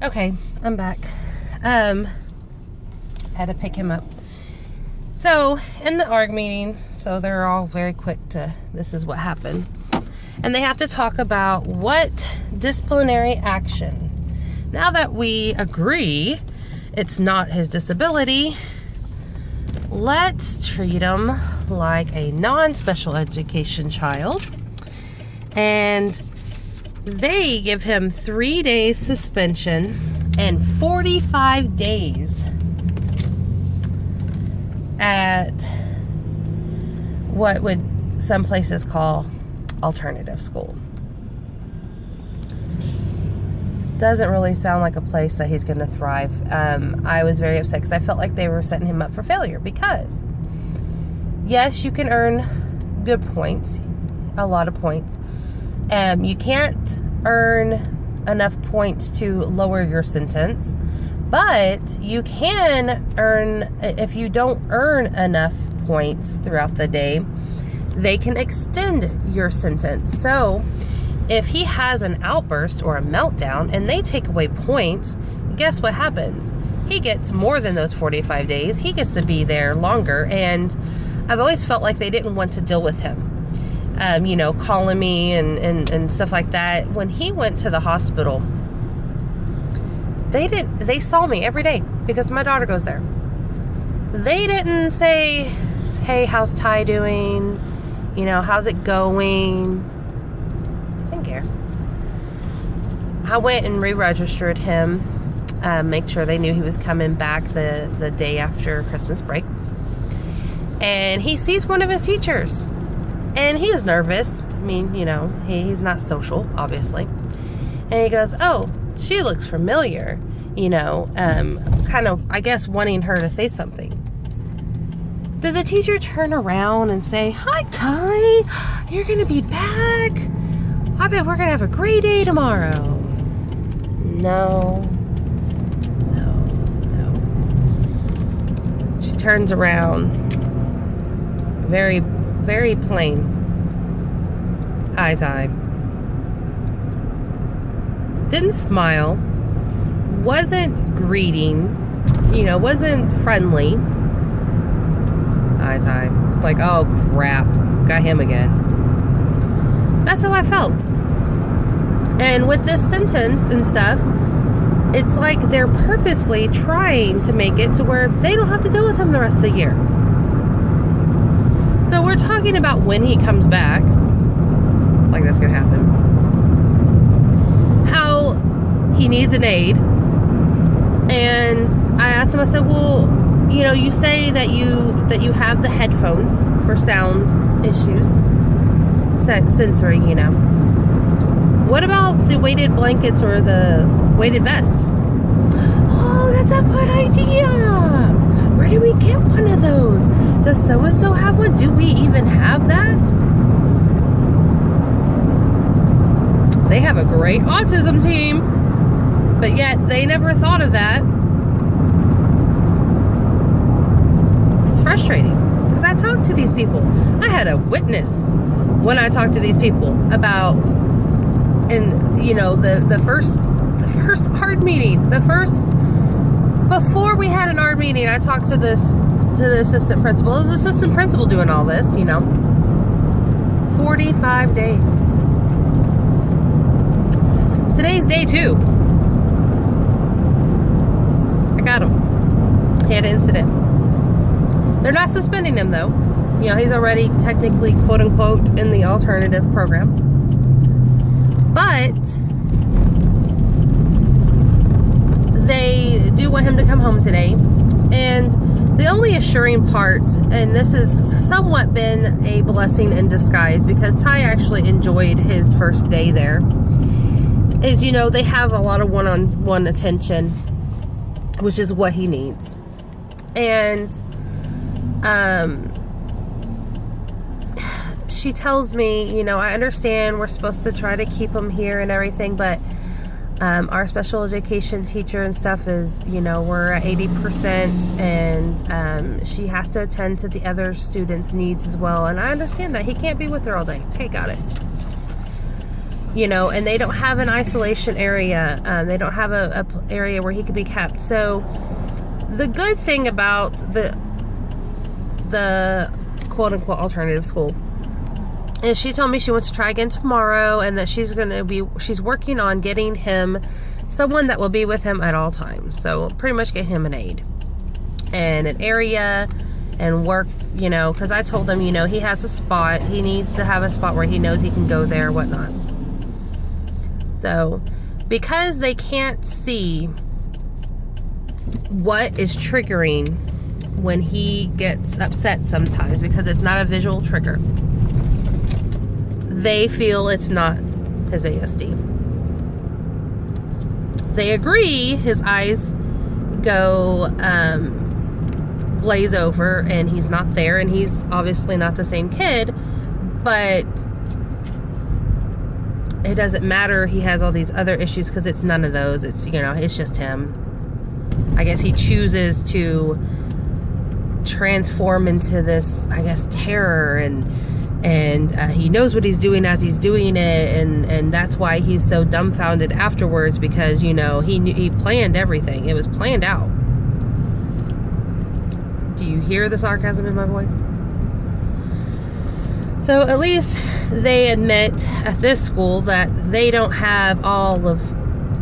Okay, I'm back. Had to pick him up. So, in the ARG meeting, so they're all very quick to, this is what happened. And they have to talk about what disciplinary action. Now that we agree it's not his disability, let's treat him like a non-special education child. And they give him 3 days suspension and 45 days at what would some places call alternative school. Doesn't really sound like a place that he's going to thrive. I was very upset because I felt like they were setting him up for failure, because yes, you can earn good points, a lot of points. You can't earn enough points to lower your sentence, but you can earn, if you don't earn enough points throughout the day, they can extend your sentence. So if he has an outburst or a meltdown and they take away points, guess what happens? He gets more than those 45 days. He gets to be there longer. And I've always felt like they didn't want to deal with him. Calling me and stuff like that. When he went to the hospital, they saw me every day because my daughter goes there. They didn't say, hey, how's Ty doing? How's it going? Didn't care. I went and re-registered him, make sure they knew he was coming back the day after Christmas break. And he sees one of his teachers. And he is nervous. I mean, he's not social, obviously. And he goes, oh, she looks familiar. Kind of, I guess, wanting her to say something. Did the teacher turn around and say, hi, Ty, you're going to be back? I bet we're going to have a great day tomorrow. No. She turns around. Very, very plain. Hi, Ty. Didn't smile. Wasn't greeting. Wasn't friendly. Hi, Ty. Like, oh, crap. Got him again. That's how I felt. And with this sentence and stuff, it's like they're purposely trying to make it to where they don't have to deal with him the rest of the year. So we're talking about when he comes back, like that's gonna happen, how he needs an aid. And I asked him, I said, well, you say that you have the headphones for sound issues, sensory, What about the weighted blankets or the weighted vest? Oh, that's a good idea. Where do we get one of those? Does so-and-so have one? Do we even have that? They have a great autism team, but yet they never thought of that. It's frustrating because I talked to these people. I had a witness when I talked to these people about, the first ARD meeting, before we had an ARD meeting, I talked to the assistant principal. It was the assistant principal doing all this, 45 days. Today's day 2. I got him. He had an incident. They're not suspending him, though. He's already technically, quote unquote, in the alternative program. But they do want him to come home today. And the only assuring part, and this has somewhat been a blessing in disguise because Ty actually enjoyed his first day there, is, they have a lot of one-on-one attention, which is what he needs. And she tells me, I understand we're supposed to try to keep him here and everything, but our special education teacher and stuff is, we're at 80%, and she has to attend to the other students' needs as well. And I understand that he can't be with her all day. Okay, got it. you know, and they don't have an isolation area. They don't have a area where he could be kept. So the good thing about the quote-unquote alternative school is she told me she wants to try again tomorrow, and that she's working on getting him someone that will be with him at all times. So pretty much get him an aide and an area and work, you know, because I told him, you know, he has a spot. He needs to have a spot where he knows he can go there, whatnot. So because they can't see what is triggering when he gets upset sometimes, because it's not a visual trigger, they feel it's not his ASD. They agree his eyes go glaze over and he's not there, and he's obviously not the same kid, but it doesn't matter. He has all these other issues because it's none of those. It's, you know, it's just him. I guess he chooses to transform into this, I guess, terror, and he knows what he's doing as he's doing it, and that's why he's so dumbfounded afterwards, because, you know, he planned everything. It was planned out. Do you hear the sarcasm in my voice? So at least they admit at this school that they don't have all of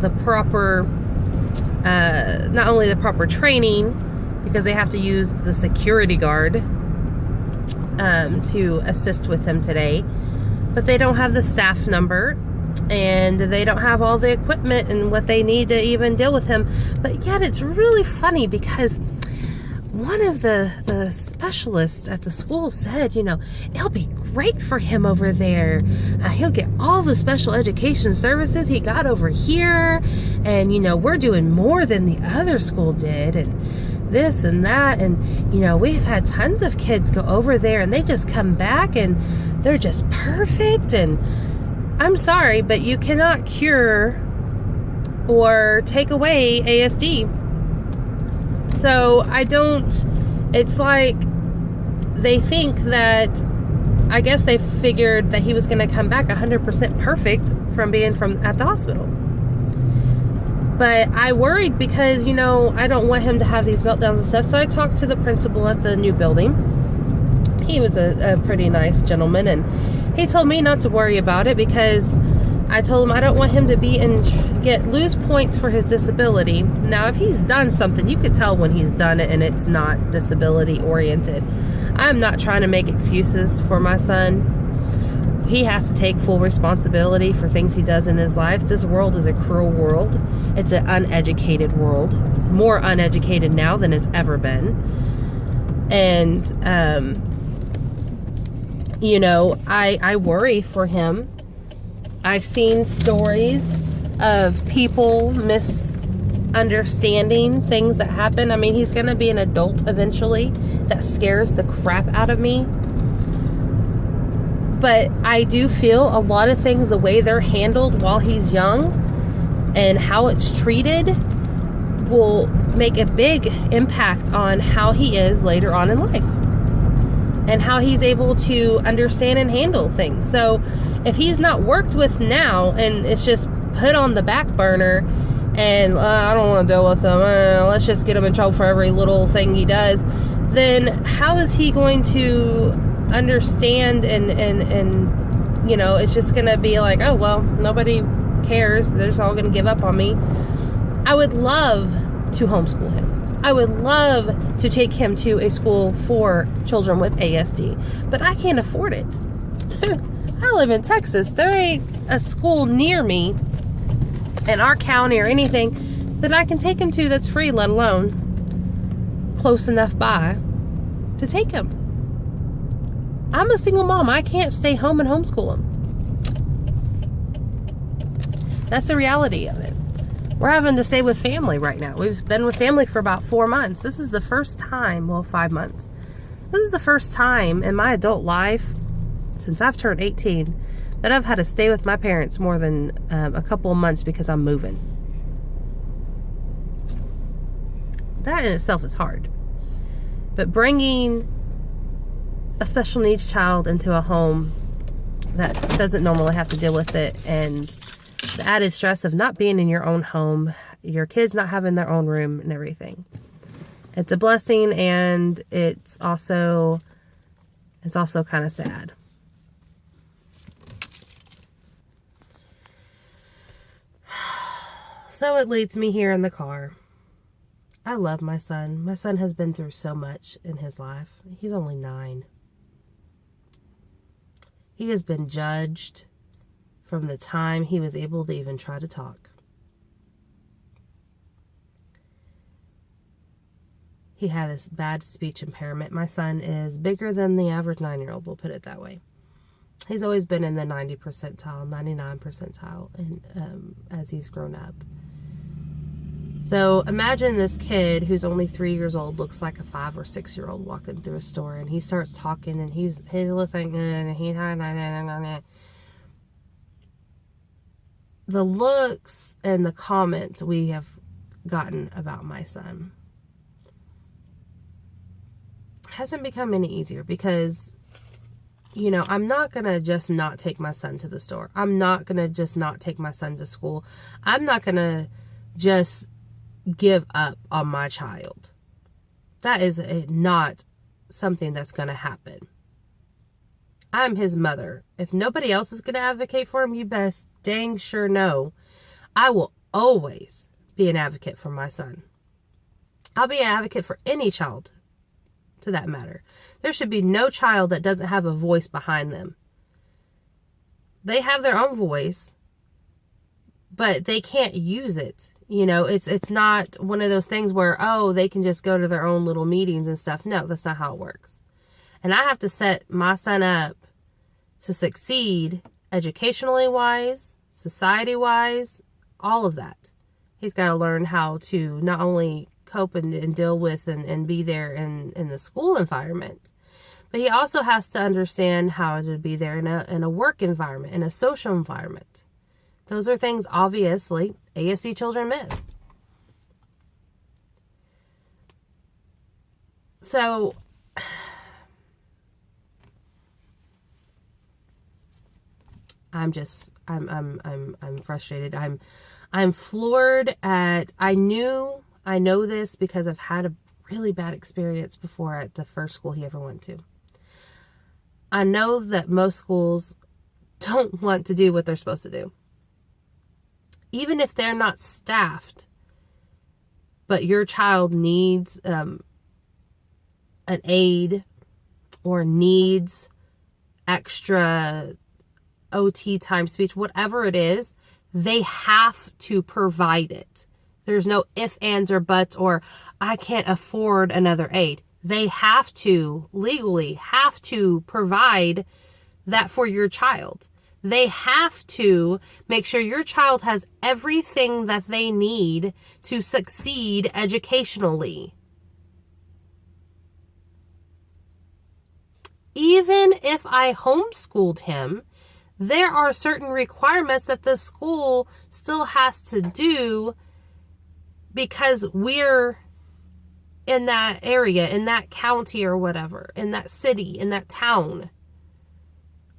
the proper, not only the proper training, because they have to use the security guard to assist with him today, but they don't have the staff number, and they don't have all the equipment and what they need to even deal with him. But yet it's really funny, because one of the specialists at the school said, you know, it'll be great for him over there. He'll get all the special education services he got over here, and, you know, we're doing more than the other school did, and this and that, and, you know, we've had tons of kids go over there and they just come back and they're just perfect. And I'm sorry, but you cannot cure or take away ASD. So it's like they think that, I guess they figured that he was going to come back 100% perfect from being at the hospital. But I worried because, you know, I don't want him to have these meltdowns and stuff. So I talked to the principal at the new building. He was a pretty nice gentleman, and he told me not to worry about it, because I told him I don't want him to lose points for his disability. Now, if he's done something, you could tell when he's done it and it's not disability oriented. I'm not trying to make excuses for my son. He has to take full responsibility for things he does in his life. This world is a cruel world. It's an uneducated world. More uneducated now than it's ever been. And, you know, I worry for him. I've seen stories of people misunderstanding things that happen. I mean, he's going to be an adult eventually. That scares the crap out of me. But I do feel a lot of things, the way they're handled while he's young and how it's treated, will make a big impact on how he is later on in life and how he's able to understand and handle things. So if he's not worked with now and it's just put on the back burner and I don't want to deal with him, let's just get him in trouble for every little thing he does, then how is he going to understand and you know, it's just gonna be like, oh well, nobody cares, they're just all gonna give up on me. I would love to homeschool him. I would love to take him to a school for children with ASD, but I can't afford it. I live in Texas. There ain't a school near me in our county or anything that I can take him to that's free, let alone close enough by to take him. I'm a single mom. I can't stay home and homeschool him. That's the reality of it. We're having to stay with family right now. We've been with family for about 4 months. This is the first time, well, 5 months. This is the first time in my adult life since I've turned 18 that I've had to stay with my parents more than a couple of months because I'm moving. That in itself is hard. But bringing a special needs child into a home that doesn't normally have to deal with it, and the added stress of not being in your own home, your kids not having their own room and everything. It's a blessing, and it's also kind of sad. So it leads me here in the car. I love my son. My son has been through so much in his life. He's only 9. He has been judged from the time he was able to even try to talk. He had a bad speech impairment. My son is bigger than the average 9-year-old, we'll put it that way. He's always been in the 90 percentile, 99 percentile, and as he's grown up. So imagine this kid who's only 3 years old looks like a 5 or 6-year-old walking through a store, and he starts talking, and he's listening, and the looks and the comments we have gotten about my son hasn't become any easier, because, you know, I'm not going to just not take my son to the store. I'm not going to just not take my son to school. I'm not going to just give up on my child. That is not something that's going to happen. I'm his mother. If nobody else is going to advocate for him, you best dang sure know I will always be an advocate for my son. I'll be an advocate for any child, to that matter. There should be no child that doesn't have a voice behind them. They have their own voice, but they can't use it. You know, it's not one of those things where, oh, they can just go to their own little meetings and stuff. No, that's not how it works. And I have to set my son up to succeed educationally wise, society wise, all of that. He's got to learn how to not only cope and deal with and be there in the school environment, but he also has to understand how to be there in a work environment, in a social environment. Those are things, obviously, ASD children miss. So, I'm frustrated. I'm floored at, I know this because I've had a really bad experience before at the first school he ever went to. I know that most schools don't want to do what they're supposed to do. Even if they're not staffed, but your child needs an aid or needs extra OT time, speech, whatever it is, they have to provide it. There's no ifs, ands, or buts, or I can't afford another aid. They have to, legally, have to provide that for your child. They have to make sure your child has everything that they need to succeed educationally. Even if I homeschooled him, there are certain requirements that the school still has to do because we're in that area, in that county or whatever, in that city, in that town.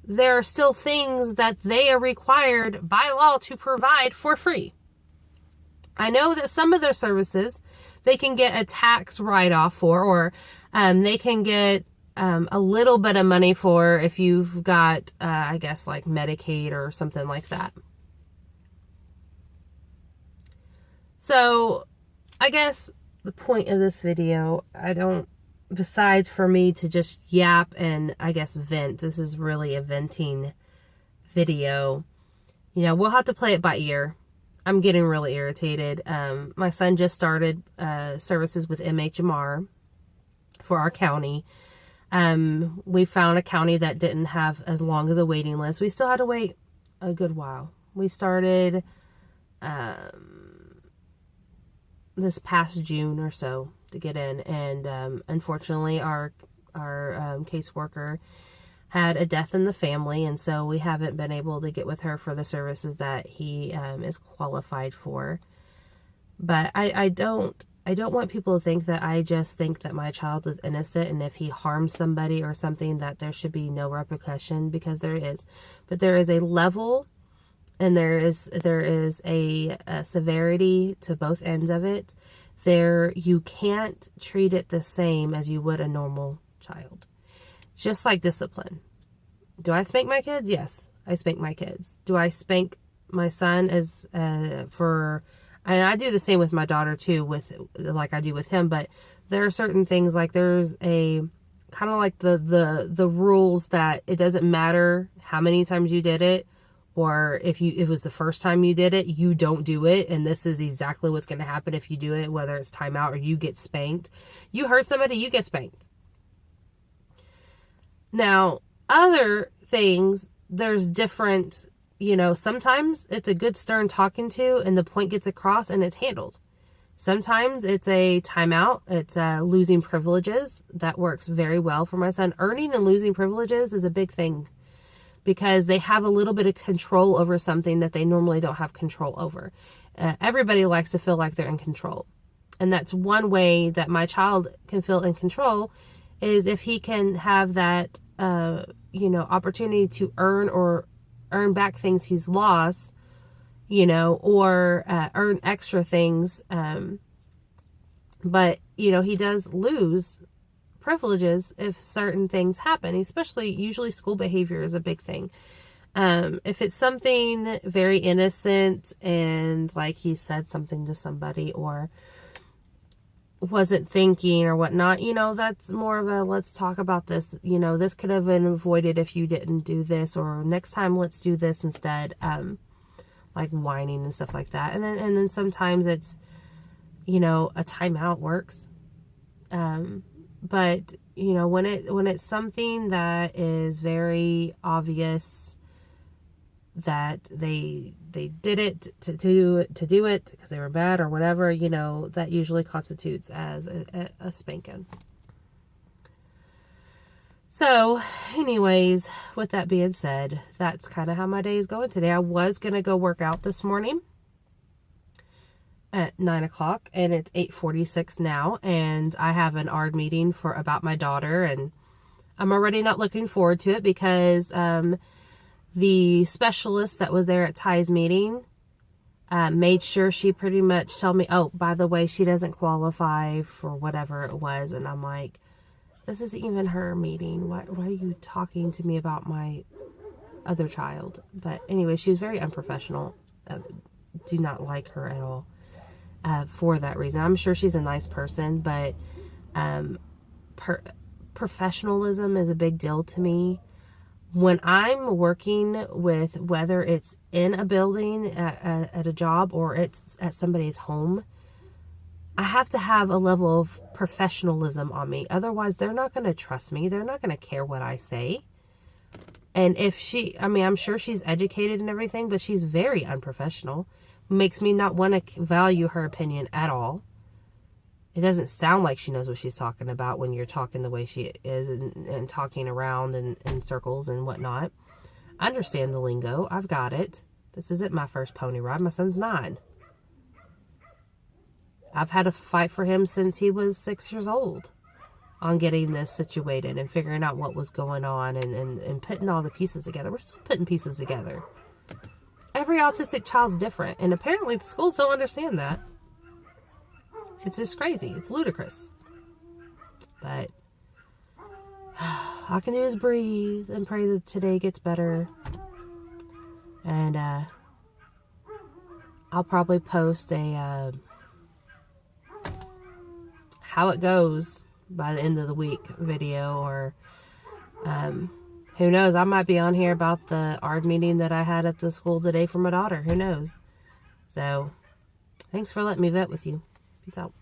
There are still things that they are required by law to provide for free. I know that some of their services they can get a tax write-off for, or they can get a little bit of money for if you've got, I guess, like Medicaid or something like that. So, I guess the point of this video, besides for me to just yap and, I guess, vent, this is really a venting video. You know, we'll have to play it by ear. I'm getting really irritated. My son just started services with MHMR for our county. We found a county that didn't have as long as a waiting list. We still had to wait a good while. We started this past June or so to get in, and unfortunately our caseworker had a death in the family, and so we haven't been able to get with her for the services that he is qualified for. But I don't I don't want people to think that I just think that my child is innocent, and if he harms somebody or something that there should be no repercussion, because there is. But there is a level, and there is a severity to both ends of it. You can't treat it the same as you would a normal child. Just like discipline. Do I spank my kids? Yes, I spank my kids. Do I spank my son and I do the same with my daughter too, like I do with him, but there are certain things, like there's a kind of like the rules that it doesn't matter how many times you did it, or if it was the first time you did it, you don't do it, and this is exactly what's going to happen if you do it, whether it's timeout or you get spanked. You hurt somebody, you get spanked. Now, other things, there's different, sometimes it's a good stern talking to and the point gets across and it's handled. Sometimes it's a timeout. It's losing privileges. That works very well for my son. Earning and losing privileges is a big thing because they have a little bit of control over something that they normally don't have control over. Everybody likes to feel like they're in control. And that's one way that my child can feel in control, is if he can have that, opportunity to earn back things he's lost, or earn extra things. But, he does lose privileges if certain things happen, usually school behavior is a big thing. If it's something very innocent and like he said something to somebody or wasn't thinking or whatnot, that's more of a, let's talk about this, this could have been avoided if you didn't do this, or next time let's do this instead, like whining and stuff like that. And then sometimes it's, a timeout works. But when it's something that is very obvious that they did it to do it because they were bad or whatever, that usually constitutes as a spanking. So anyways, with that being said, that's kind of how my day is going today. I was going to go work out this morning at 9 o'clock and it's 8:46 now, and I have an ARD meeting about my daughter, and I'm already not looking forward to it because the specialist that was there at Ty's meeting made sure she pretty much told me, oh, by the way, she doesn't qualify for whatever it was. And I'm like, this isn't even her meeting. Why are you talking to me about my other child? But anyway, she was very unprofessional. Do not like her at all for that reason. I'm sure she's a nice person, but professionalism is a big deal to me. When I'm working with, whether it's in a building, at a job, or it's at somebody's home, I have to have a level of professionalism on me. Otherwise, they're not going to trust me. They're not going to care what I say. And I'm sure she's educated and everything, but she's very unprofessional. Makes me not want to value her opinion at all. It doesn't sound like she knows what she's talking about when you're talking the way she is and talking around in circles and whatnot. I understand the lingo. I've got it. This isn't my first pony ride. My son's 9. I've had a fight for him since he was 6 years old on getting this situated and figuring out what was going on and putting all the pieces together. We're still putting pieces together. Every autistic child's different, and apparently the schools don't understand that. It's just crazy. It's ludicrous. But all I can do is breathe and pray that today gets better. And I'll probably post a how it goes by the end of the week video, or who knows, I might be on here about the ARD meeting that I had at the school today for my daughter. Who knows? So thanks for letting me vet with you. Peace out.